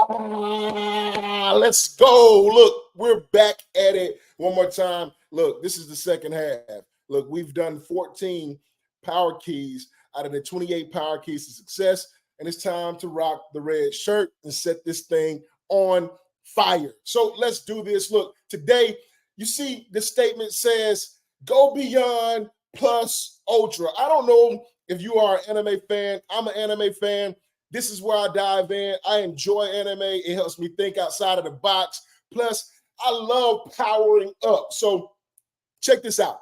Let's go. Look, we're back at it one more time. Look, this is the second half. Look, we've done 14 power keys out of the 28 power keys to success, and it's time to rock the red shirt and set this thing on fire. So let's do this. Look, today, you see the statement says, go beyond plus ultra. I don't know if you are an anime fan. I'm an anime fan. This is where I dive in. I enjoy anime. It helps me think outside of the box. Plus, I love powering up. So check this out.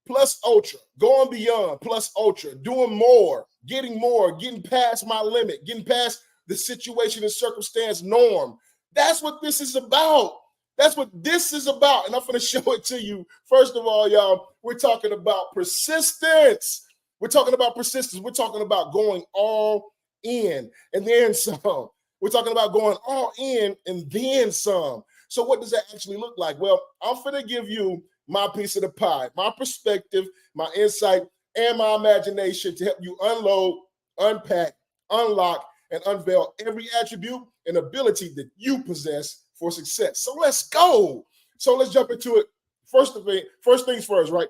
Plus ultra, going beyond, plus ultra, doing more, getting past my limit, getting past the situation and circumstance norm. That's what this is about. That's what this is about. And I'm going to show it to you. First of all, y'all, we're talking about persistence. We're talking about persistence. We're talking about going all in and then some. We're talking about going all in and then some. So what does that actually look like? Well, I'm going to give you my piece of the pie, my perspective, my insight, and my imagination to help you unload, unpack, unlock, and unveil every attribute and ability that you possess for success. So let's go. So let's jump into it. First things first, right?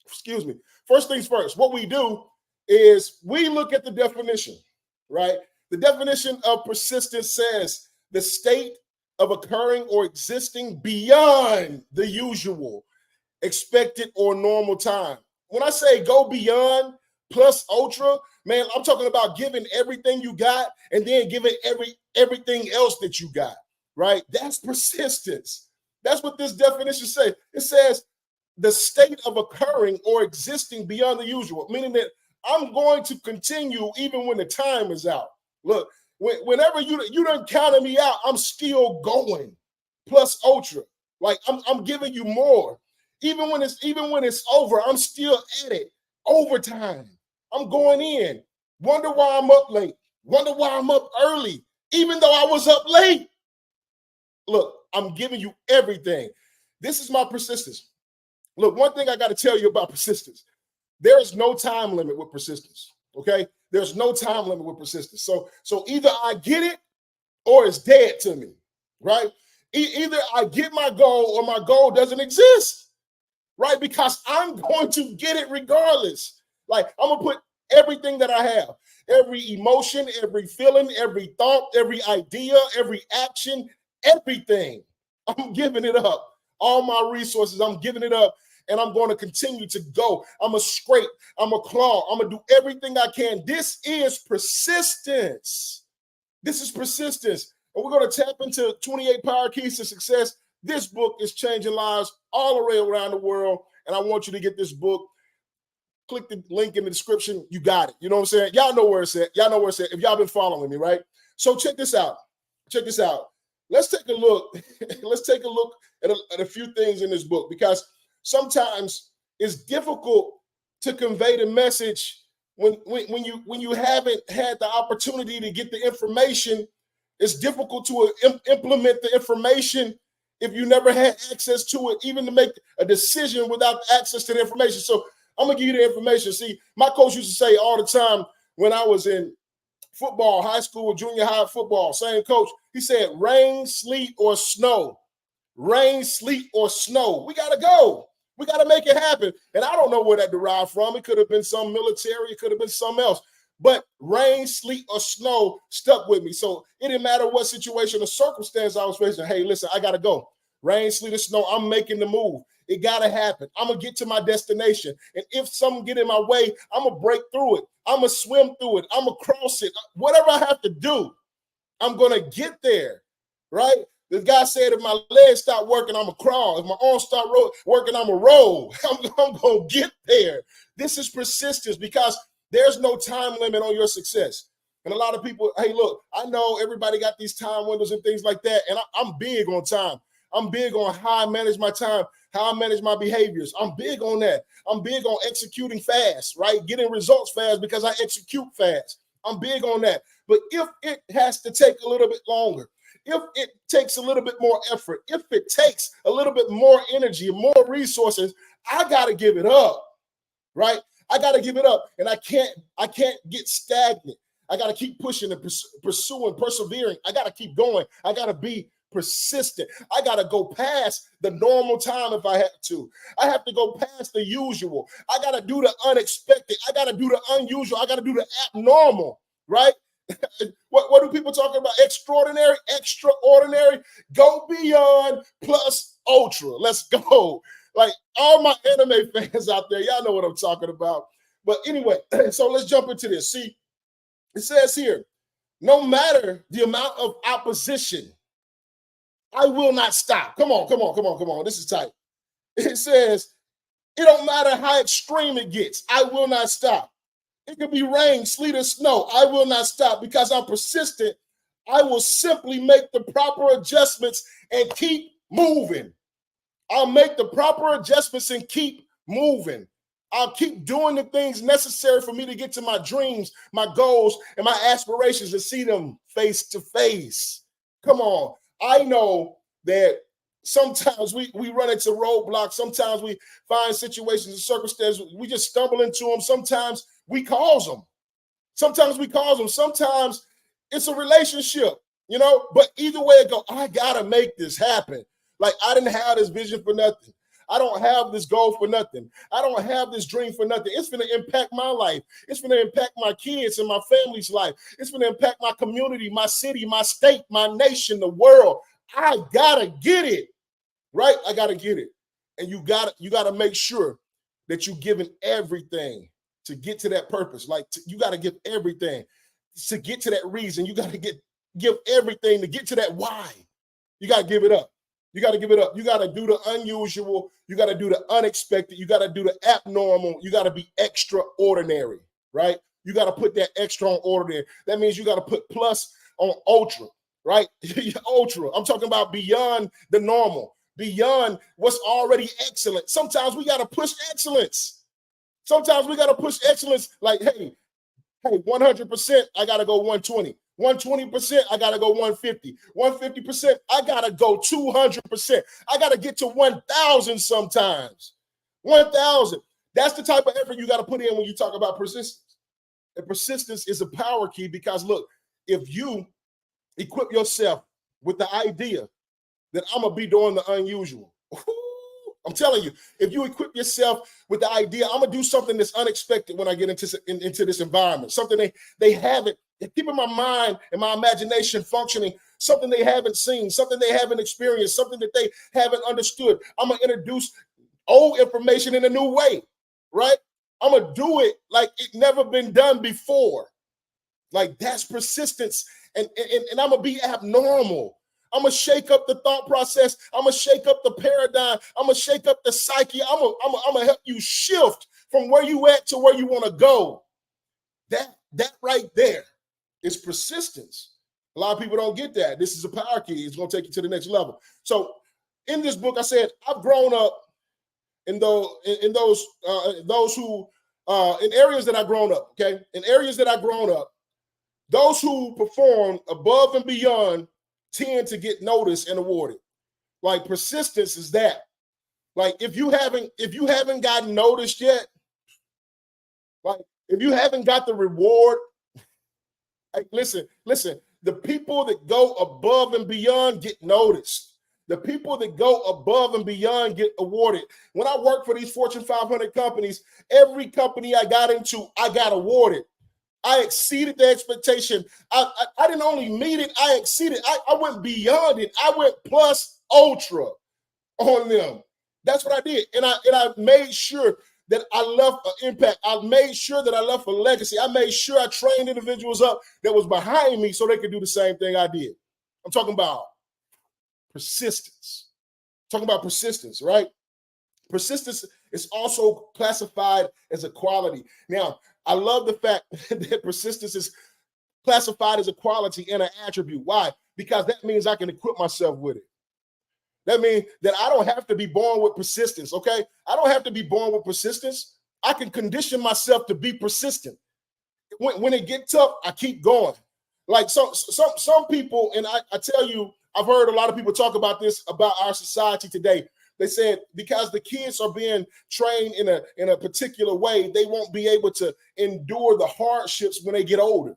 Excuse me. First things first. What we do is we look at the definition, right? The definition of persistence says the state of occurring or existing beyond the usual, expected, or normal time. When I say go beyond plus ultra, man, I'm talking about giving everything you got and then giving everything else that you got, right? That's persistence. That's what this definition says. It says the state of occurring or existing beyond the usual, meaning that I'm going to continue even when the time is out. Look, whenever you done counted me out, I'm still going. Plus ultra, like I'm giving you more. Even when it's over, I'm still at it. Overtime, I'm going in. Wonder why I'm up late. Wonder why I'm up early, even though I was up late. Look, I'm giving you everything. This is my persistence. Look, one thing I got to tell you about persistence. There is no time limit with persistence. Okay, there's no time limit with persistence. So either I get it or it's dead to me, right? Either I get my goal or my goal doesn't exist, right? Because I'm going to get it regardless. Like I'm gonna put everything that I have, every emotion, every feeling, every thought, every idea, every action, everything. I'm giving it up. All my resources, I'm giving it up. And I'm going to continue to go. I'm going to scrape. I'm going to claw. I'm going to do everything I can. This is persistence. This is persistence. And we're going to tap into 28 Power Keys to Success. This book is changing lives all the way around the world. And I want you to get this book. Click the link in the description. You got it. You know what I'm saying? Y'all know where it's at. Y'all know where it's at. If y'all been following me, right? So check this out. Check this out. Let's take a look. Let's take a look at a few things in this book, because sometimes it's difficult to convey the message when you haven't had the opportunity to get the information. It's difficult to implement the information if you never had access to it, even to make a decision without access to the information. So I'm gonna give you the information. See, my coach used to say all the time when I was in football, high school, junior high football, same coach, he said, rain, sleet, or snow. Rain, sleet, or snow. We gotta go. We got to make it happen. And I don't know where that derived from. It could have been some military. It could have been something else. But rain, sleet, or snow stuck with me. So it didn't matter what situation or circumstance I was facing. Hey, listen, I got to go. Rain, sleet, or snow, I'm making the move. It got to happen. I'm going to get to my destination. And if something get in my way, I'm going to break through it. I'm going to swim through it. I'm going to cross it. Whatever I have to do, I'm going to get there, right? The guy said, if my legs stop working, I'm going to crawl. If my arms start working, I'm going to roll. I'm going to get there. This is persistence, because there's no time limit on your success. And a lot of people, hey, look, I know everybody got these time windows and things like that. And I'm big on time. I'm big on how I manage my time, how I manage my behaviors. I'm big on that. I'm big on executing fast, right? Getting results fast because I execute fast. I'm big on that. But if it has to take a little bit longer, if it takes a little bit more effort, if it takes a little bit more energy, more resources, I got to give it up, right? I got to give it up. And I can't get stagnant. I got to keep pushing and pursuing, persevering. I got to keep going. I got to be persistent. I got to go past the normal time if I have to. I have to go past the usual. I got to do the unexpected. I got to do the unusual. I got to do the abnormal, right? What do people talk about? Extraordinary, extraordinary. Go beyond plus ultra. Let's go. Like all my anime fans out there, y'all know what I'm talking about. But anyway, so let's jump into this. See, it says here, no matter the amount of opposition, I will not stop. Come on, come on, come on, come on. This is tight. It says, it don't matter how extreme it gets. I will not stop. It could be rain, sleet, or snow. I will not stop because I'm persistent. I will simply make the proper adjustments and keep moving. I'll make the proper adjustments and keep moving. I'll keep doing the things necessary for me to get to my dreams, my goals, and my aspirations and see them face to face. Come on. I know that sometimes we run into roadblocks. Sometimes we find situations and circumstances. We just stumble into them. Sometimes we cause them. Sometimes we cause them. Sometimes it's a relationship, you know, but either way it go, I got to make this happen. Like I didn't have this vision for nothing. I don't have this goal for nothing. I don't have this dream for nothing. It's going to impact my life. It's going to impact my kids and my family's life. It's going to impact my community, my city, my state, my nation, the world. I got to get it, right? I got to get it. And you got to make sure that you're giving everything to get to that purpose. Like you got to give everything to get to that reason. You got to give everything to get to that why. You got to give it up. You got to give it up. You got to do the unusual. You got to do the unexpected. You got to do the abnormal. You got to be extraordinary, right? You got to put that extra on ordinary. That means you got to put plus on ultra, right? Ultra. I'm talking about beyond the normal, beyond what's already excellent. Sometimes we got to push excellence. Sometimes we got to push excellence like, hey, 100%, I got to go 120. 120%, I got to go 150. 150%, I got to go 200%. I got to get to 1,000 sometimes. 1,000. That's the type of effort you got to put in when you talk about persistence. And persistence is a power key because, look, if you equip yourself with the idea that I'm going to be doing the unusual, I'm telling you, if you equip yourself with the idea, I'm going to do something that's unexpected when I get into this environment, something they haven't, keeping my mind and my imagination functioning, something they haven't seen, something they haven't experienced, something that they haven't understood. I'm going to introduce old information in a new way, right? I'm going to do it like it never been done before. Like that's persistence. And I'm going to be abnormal. I'm going to shake up the thought process. I'm going to shake up the paradigm. I'm going to shake up the psyche. I'm going to help you shift from where you at to where you want to go. That right there is persistence. A lot of people don't get that. This is a power key. It's going to take you to the next level. So in this book, I said, I've grown up in those who in areas that I've grown up, okay? In areas that I've grown up, those who perform above and beyond tend to get noticed and awarded. Like persistence is that. Like if you haven't gotten noticed yet, like if you haven't got the reward, like listen, the people that go above and beyond get noticed. The people that go above and beyond get awarded. When I worked for these Fortune 500 companies, every company I got into, I got awarded. I exceeded the expectation. I didn't only meet it, I exceeded. I went beyond it. I went plus ultra on them. That's what I did. And I made sure that I left an impact. I made sure that I left a legacy. I made sure I trained individuals up that was behind me so they could do the same thing I did. I'm talking about persistence. I'm talking about persistence, right? Persistence is also classified as a quality. Now, I love the fact that persistence is classified as a quality and an attribute. Why? Because that means I can equip myself with it. That means that I don't have to be born with persistence, okay? I don't have to be born with persistence. I can condition myself to be persistent. When it gets tough, I keep going. Like some people, and I tell you, I've heard a lot of people talk about this, about our society today. They said because the kids are being trained in a particular way, they won't be able to endure the hardships when they get older.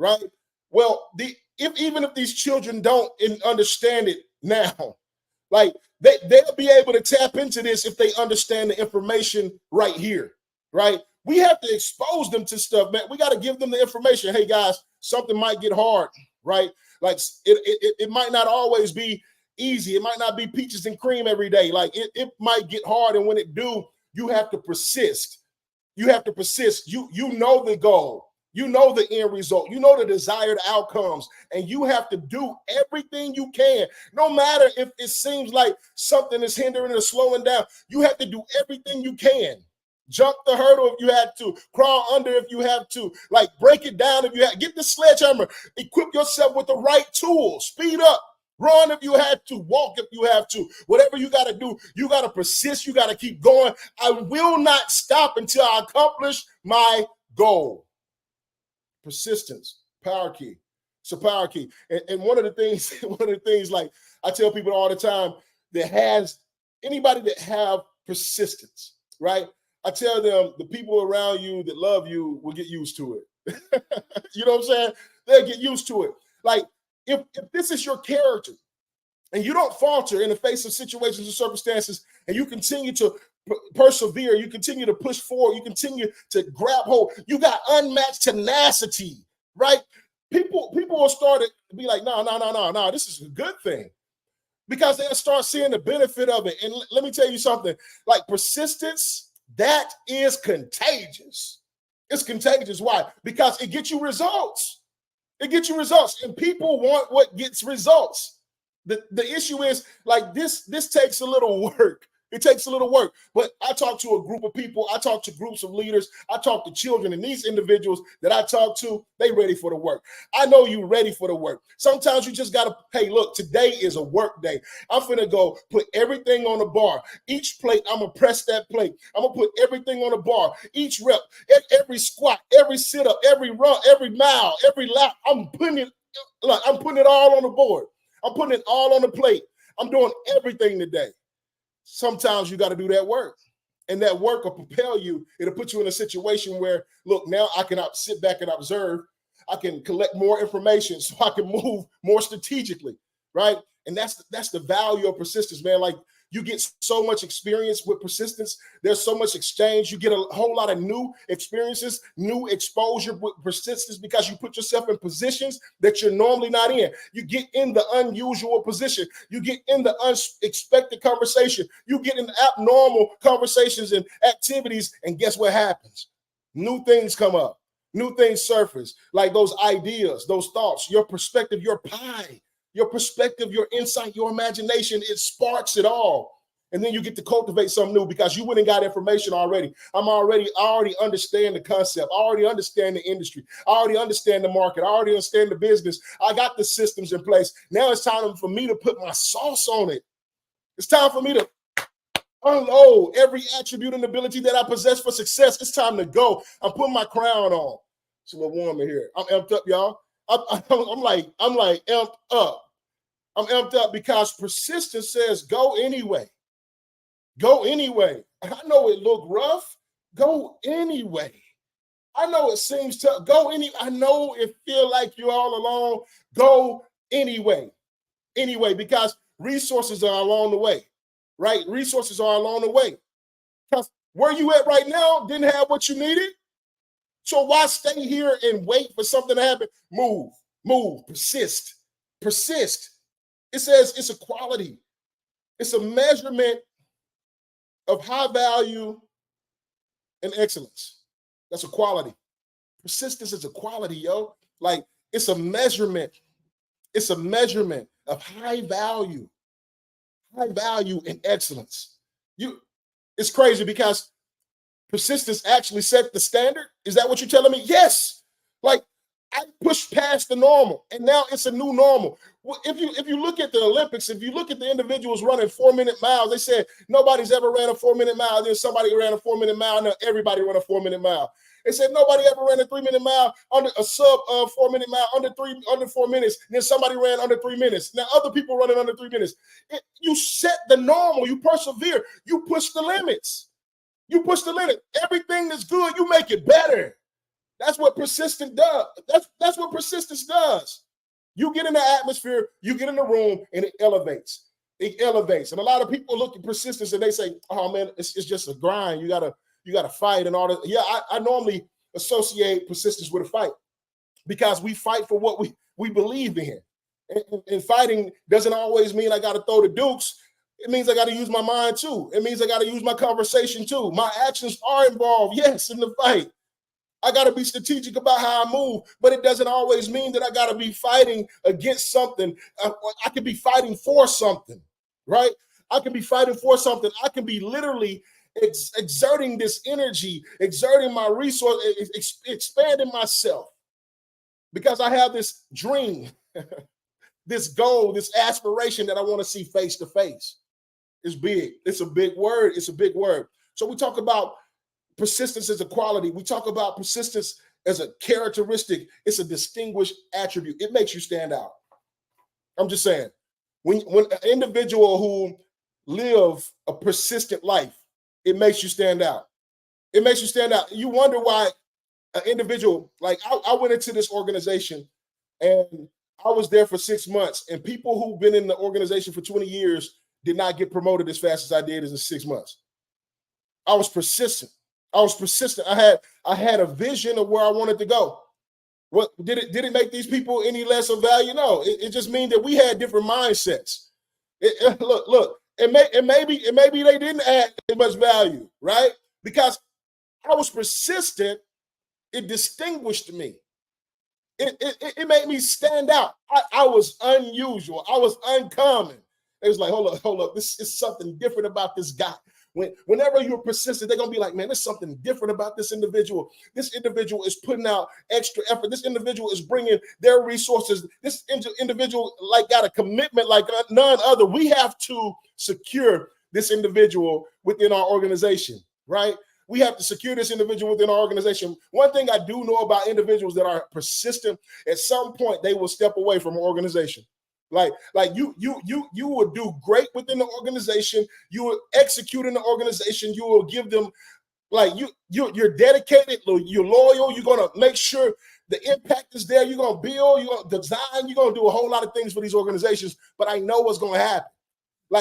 right? Well, even if these children don't understand it now, like they'll be able to tap into this if they understand the information right here, right? We have to expose them to stuff, man. We got to give them the information. Hey guys, something might get hard, right? Like it might not always be easy. It might not be peaches and cream every day. Like it might get hard, and when it do, you have to persist. You have to persist. You know the goal. You know the end result. You know the desired outcomes, and you have to do everything you can, no matter if it seems like something is hindering or slowing down. You have to do everything you can. Jump the hurdle if you have to, crawl under if you have to, like break it down if you have. Get the sledgehammer, equip yourself with the right tools, speed up, run if you have to, walk if you have to. Whatever you got to do, you got to persist. You got to keep going. I will not stop until I accomplish my goal. Persistence, power key. It's a power key. And one of the things, like I tell people all the time, anybody that have persistence, right? I tell them the people around you that love you will get used to it. You know what I'm saying? They'll get used to it. Like if this is your character and you don't falter in the face of situations and circumstances, and you continue to persevere, you continue to push forward, you continue to grab hold, you got unmatched tenacity, right? People will start to be like, no, this is a good thing, because they'll start seeing the benefit of it. And let me tell you something, like persistence, that is contagious. It's contagious. Why? Because it gets you results. It gets you results, and people want what gets results. The issue is, like, this takes a little work. It takes a little work. But I talk to a group of people. I talk to groups of leaders. I talk to children, and these individuals that I talk to, they ready for the work. I know you ready for the work. Sometimes you just got to, hey, look, today is a work day. I'm finna go put everything on the bar. Each plate, I'm going to press that plate. I'm going to put everything on the bar. Each rep, every squat, every sit-up, every run, every mile, every lap, I'm putting it all on the board. I'm putting it all on the plate. I'm doing everything today. Sometimes you got to do that work, and that work will propel you. It'll put you in a situation where, look, now I can sit back and observe. I can collect more information so I can move more strategically, right? And that's the value of persistence, man. Like, you get so much experience with persistence. There's so much exchange. You get a whole lot of new experiences, new exposure with persistence, because you put yourself in positions that you're normally not in. You get in the unusual position. You get in the unexpected conversation. You get in abnormal conversations and activities, and guess what happens? New things come up. New things surface, like those ideas, those thoughts, your perspective, your pie. Your perspective, your insight, your imagination, it sparks it all. And then you get to cultivate something new, because you went and got information already. I already understand the concept. I already understand the industry. I already understand the market. I already understand the business. I got the systems in place. Now it's time for me to put my sauce on it. It's time for me to unload every attribute and ability that I possess for success. It's time to go. I'm putting my crown on. It's a little warm in here. I'm amped up, y'all. I'm like amped up. I'm amped up because persistence says go anyway. Go anyway. I know it look rough. Go anyway. I know it seems tough. Go anyway. I know it feel like you're all alone. Go anyway. Anyway, because resources are along the way, right? Resources are along the way. Because where you at right now didn't have what you needed. So why stay here and wait for something to happen? Move, persist. It says it's a quality. It's a measurement of high value and excellence. That's a quality. Persistence is a quality, yo. Like, it's a measurement. It's a measurement of high value and excellence. It's crazy because persistence actually set the standard. Is that what you're telling me? Yes. Like, I pushed past the normal, and now it's a new normal. If you look at the Olympics, if you look at the individuals running 4-minute miles, they said nobody's ever ran a 4-minute mile. Then somebody ran a 4-minute mile. Now everybody ran a 4-minute mile. They said nobody ever ran a 3-minute mile under a sub 4-minute mile under 4 minutes. Then somebody ran under 3 minutes. Now other people running under 3 minutes. You set the normal. You persevere. You push the limits. You push the limit. Everything that's good, you make it better. That's what persistence does. That's what persistence does. You get in the atmosphere, you get in the room, and it elevates. It elevates. And a lot of people look at persistence and they say, "Oh man, it's just a grind. You gotta fight and all that." Yeah, I normally associate persistence with a fight because we fight for what we believe in. And fighting doesn't always mean I got to throw the dukes. It means I got to use my mind too. It means I got to use my conversation too. My actions are involved, yes, in the fight. I got to be strategic about how I move, but it doesn't always mean that I got to be fighting against something. I could be fighting for something, right? I can be fighting for something. I can be literally exerting this energy, exerting my resource, expanding myself because I have this dream, this goal, this aspiration that I want to see face to face. It's big. It's a big word. It's a big word. So we talk about persistence as a quality. We talk about persistence as a characteristic. It's a distinguished attribute. It makes you stand out. I'm just saying, when an individual who live a persistent life, it makes you stand out. It makes you stand out. You wonder why an individual, like I went into this organization and I was there for 6 months, and people who've been in the organization for 20 years did not get promoted as fast as I did in 6 months. I was persistent. I was persistent. I had a vision of where I wanted to go. What did it make these people any less of value? No, it just means that we had different mindsets. Look, maybe they didn't add as much value, right? Because I was persistent, it distinguished me. It made me stand out. I was unusual. I was uncommon. It was like, hold up. This is something different about this guy. Whenever you're persistent, they're going to be like, man, there's something different about this individual. This individual is putting out extra effort. This individual is bringing their resources. This individual got a commitment like none other. We have to secure this individual within our organization, right? We have to secure this individual within our organization. One thing I do know about individuals that are persistent, at some point they will step away from an organization. Like you will do great within the organization. You will execute in the organization. You will give them, you're dedicated. You're loyal. You're gonna make sure the impact is there. You're gonna build. You're gonna design. You're gonna do a whole lot of things for these organizations. But I know what's gonna happen.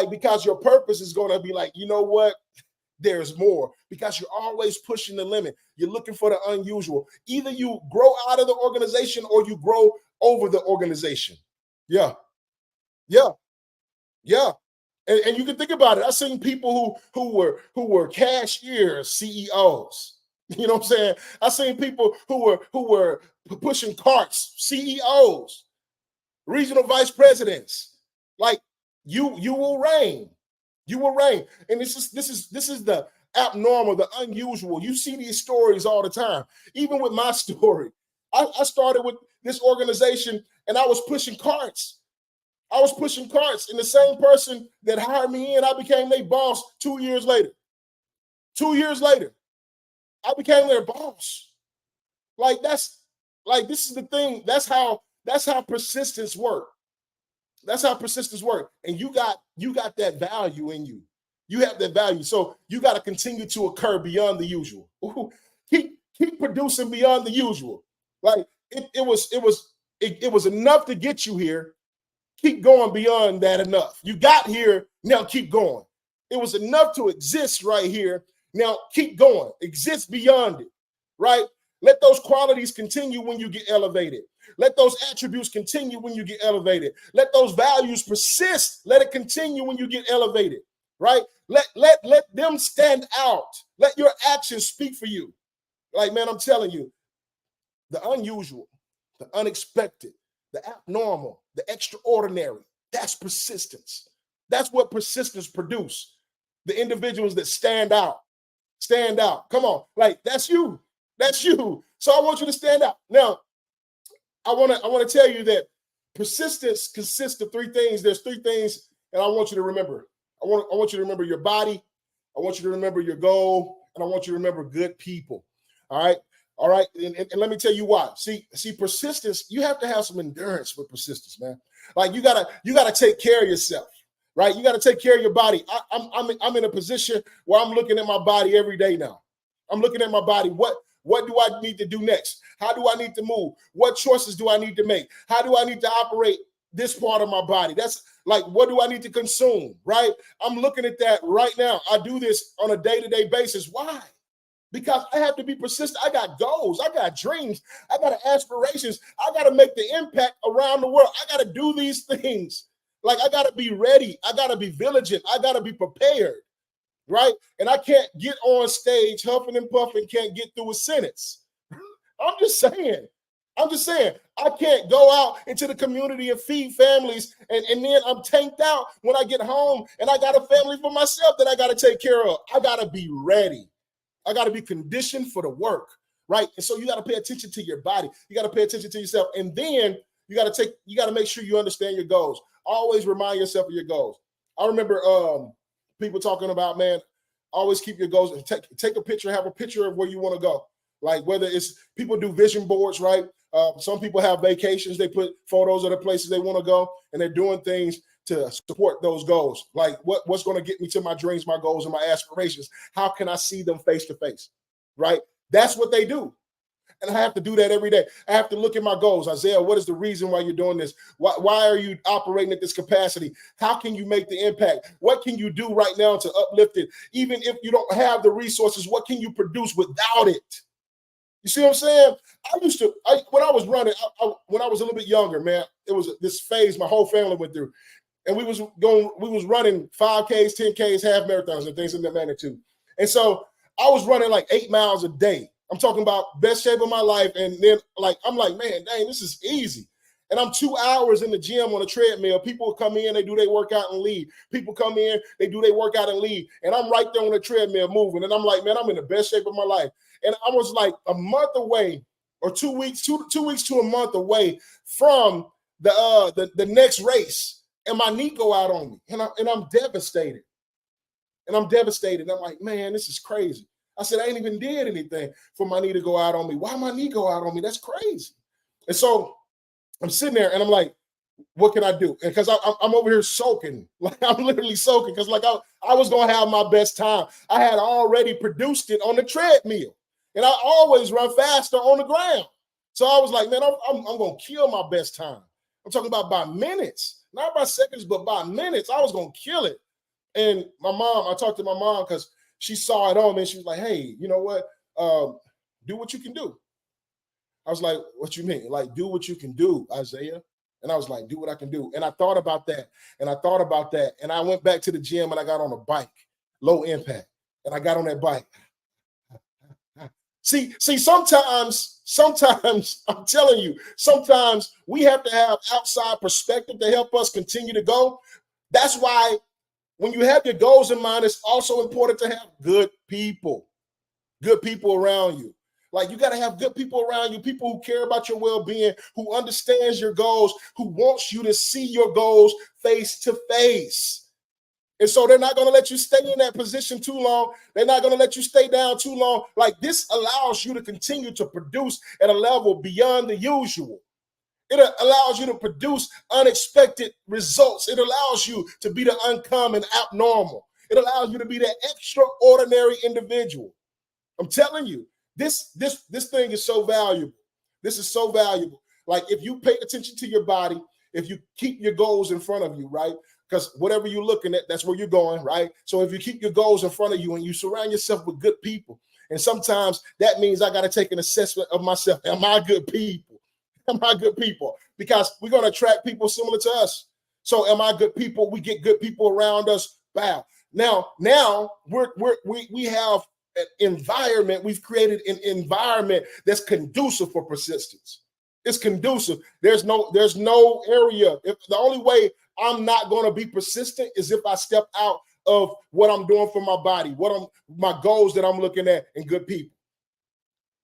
Because your purpose is gonna be like, you know what? There's more, because you're always pushing the limit. You're looking for the unusual. Either you grow out of the organization or you grow over the organization. Yeah. And you can think about it. I've seen people who were cashiers, CEOs. You know what I'm saying? I've seen people who were pushing carts, CEOs, regional vice presidents. Like you will reign. You will reign. And this is the abnormal, the unusual. You see these stories all the time. Even with my story, I started with this organization and I was pushing carts. And the same person that hired me in, I became their boss 2 years later. 2 years later, I became their boss. This is the thing. That's how persistence works. That's how persistence works. And you got that value in you. You have that value. So you got to continue to occur beyond the usual. Keep producing beyond the usual. It was enough to get you here. Keep going beyond that enough. You got here, now keep going. It was enough to exist right here. Now keep going. Exist beyond it, right? Let those qualities continue when you get elevated. Let those attributes continue when you get elevated. Let those values persist. Let it continue when you get elevated, right? Let them stand out. Let your actions speak for you. Man, I'm telling you, the unusual, the unexpected, the abnormal, the extraordinary, that's persistence. That's what persistence produces. The individuals that stand out. Come on, that's you. That's you. So I want you to stand out. Now, I want to tell you that persistence consists of 3 things. There's 3 things, and I want you to remember. I want you to remember your body. I want you to remember your goal, and I want you to remember good people. All right. And let me tell you why. See, persistence, you have to have some endurance with persistence, man. You gotta take care of yourself, right? You gotta take care of your body. I'm in a position where I'm looking at my body every day now. I'm looking at my body. What do I need to do next? How do I need to move? What choices do I need to make? How do I need to operate this part of my body? That's like, what do I need to consume, right? I'm looking at that right now. I do this on a day-to-day basis. Why? Because I have to be persistent. I got goals. I got dreams. I got aspirations. I got to make the impact around the world. I got to do these things. Like, I got to be ready. I got to be vigilant. I got to be prepared, right? And I can't get on stage huffing and puffing, can't get through a sentence. I'm just saying. I can't go out into the community and feed families, and then I'm tanked out when I get home and I got a family for myself that I got to take care of. I got to be ready. I got to be conditioned for the work, right? And so you got to pay attention to your body. You got to pay attention to yourself. And then you got to make sure you understand your goals. Always remind yourself of your goals. I remember people talking about, man, always keep your goals. Take a picture, have a picture of where you want to go. Like, whether it's, people do vision boards, right? Some people have vacations. They put photos of the places they want to go, and they're doing things to support those goals. Like, what's going to get me to my dreams, my goals, and my aspirations? How can I see them face to face, right? That's what they do. And I have to do that every day. I have to look at my goals. Isaiah, what is the reason why you're doing this? Why are you operating at this capacity? How can you make the impact? What can you do right now to uplift it? Even if you don't have the resources, what can you produce without it? You see what I'm saying? When I was running, when I was a little bit younger, man, it was this phase my whole family went through. And we was running 5Ks, 10Ks, half marathons, and things in that magnitude. And so I was running like 8 miles a day. I'm talking about best shape of my life. And then, like, I'm like, man, dang, this is easy. And I'm 2 hours in the gym on a treadmill. People come in, they do their workout and leave. People come in, they do their workout and leave. And I'm right there on the treadmill moving. And I'm like, man, I'm in the best shape of my life. And I was like a month away, or 2 weeks, two weeks to a month away from the next race. And my knee go out on me. And I'm devastated. I'm like, man, this is crazy. I said, I ain't even did anything for my knee to go out on me. Why my knee go out on me? That's crazy. And so I'm sitting there and I'm like, what can I do? And because I'm over here soaking. Like, I'm literally soaking, because like I was going to have my best time. I had already produced it on the treadmill. And I always run faster on the ground. So I was like, man, I'm going to kill my best time. I'm talking about by minutes, not by seconds, but by minutes. I was going to kill it. And I talked to my mom because she saw it on me, and she was like, hey, you know what? Do what you can do. I was like, what you mean? Like, do what you can do, Isaiah. And I was like, do what I can do. And I thought about that. And I went back to the gym and I got on a bike, low impact. And I got on that bike. See, sometimes I'm telling you, sometimes we have to have outside perspective to help us continue to go. That's why when you have your goals in mind, it's also important to have good people around you. Like, you got to have good people around you, people who care about your well-being, who understands your goals, who wants you to see your goals face to face. And so they're not going to let you stay in that position too long. They're not going to let you stay down too long. Like, this allows you to continue to produce at a level beyond the usual. It allows you to produce unexpected results. It allows you to be the uncommon, abnormal. It allows you to be that extraordinary individual. I'm telling you, this thing is so valuable. This is so valuable. Like, if you pay attention to your body, if you keep your goals in front of you, right? Because whatever you're looking at, that's where you're going, right? So if you keep your goals in front of you and you surround yourself with good people, and sometimes that means I got to take an assessment of myself. Am I good people? Am I good people? Because we're going to attract people similar to us. So am I good people? We get good people around us. Wow. Now we have an environment. We've created an environment that's conducive for persistence. It's conducive. There's no area. The only way I'm not going to be persistent is if I step out of what I'm doing for my body, my goals that I'm looking at, and good people.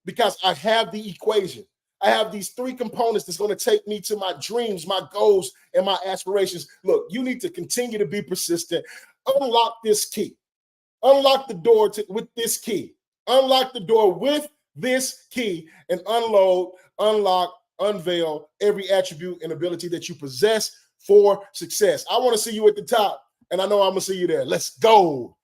Because I have the equation. I have these 3 components that's going to take me to my dreams, my goals, and my aspirations. Look, you need to continue to be persistent. Unlock this key. Unlock the door with this key. Unlock the door with this key and unlock, unveil every attribute and ability that you possess for success. I want to see you at the top, and I know I'm going to see you there. Let's go.